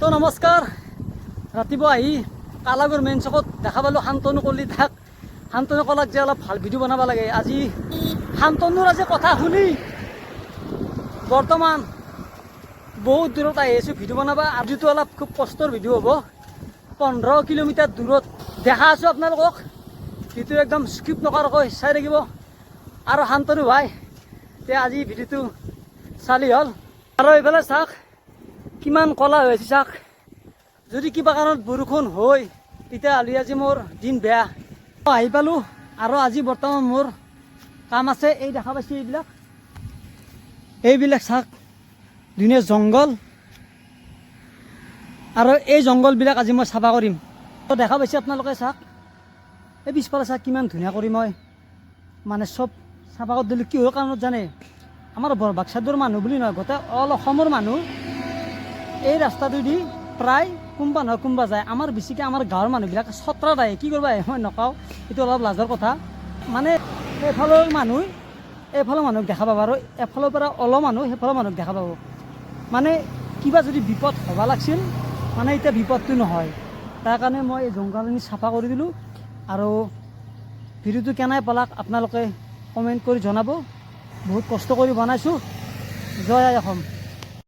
তো নমস্কাৰ। ৰাতিপুৱা আহি কালাগুৰ মেইন চকত দেখা পালোঁ শান্তনু কলি তাক শান্তনু কলাক যে অলপ ভাল ভিডিঅ' বনাব লাগে। আজি শান্তনুৰ আজি কথা শুনি বৰ্তমান বহুত দূৰত আহি আছোঁ ভিডিঅ' বনাব। আজিতো অলপ খুব কষ্টৰ ভিডিঅ' হ'ব। 15 কিলোমিটাৰ দূৰত দেখা আছোঁ আপোনালোকক। ভিডিঅ'টো একদম স্কিপ নকৰাকৈ চাই থাকিব। আৰু শান্তনু ভাই তে আজি ভিডিঅ'টো চালি হ'ল। আৰু এইফালে চাওক কিমান কলা হৈ আছে চাওক। যদি কিবা কাৰণত বৰষুণ হয় তেতিয়াহ'লে আজি মোৰ দিন বেয়া। আহি পালোঁ আৰু আজি বৰ্তমান মোৰ কাম আছে। এই দেখা পাইছে এইবিলাক চাওক ধুনীয়া জংঘল। আৰু এই জংঘলবিলাক আজি মই চাফা কৰিম। তো দেখা পাইছে আপোনালোকে চাওক এই পিছফালে চাওক কিমান ধুনীয়া কৰি মই মানে চব চাফা কৰি দিলোঁ। কিহৰ কাৰণত জানে? আমাৰ বৰবাক্সাটোৰ মানুহ বুলি নহয়, গোটেই অল অসমৰ মানুহ এই ৰাস্তাটোদি প্ৰায় কোনোবা নহয় কোনোবা যায়। আমাৰ বেছিকৈ আমাৰ গাঁৱৰ মানুহবিলাক চত্ৰত আহে। কি কৰিব আহে মই নকওঁ, এইটো অলপ লাজৰ কথা। মানে এইফালৰ মানুহক দেখা পাব আৰু এফালৰ পৰা অলপ মানুহ সেইফালৰ মানুহক দেখা পাব। মানে কিবা যদি বিপদ হ'ব লাগিছিল মানে এতিয়া বিপদটো নহয়। তাৰ কাৰণে মই এই জংঘলখিনি চাফা কৰি দিলোঁ। আৰু ভিডিঅ'টো কেনে পালাক আপোনালোকে কমেণ্ট কৰি জনাব। বহুত কষ্ট কৰি বনাইছোঁ। জয় আই অসম।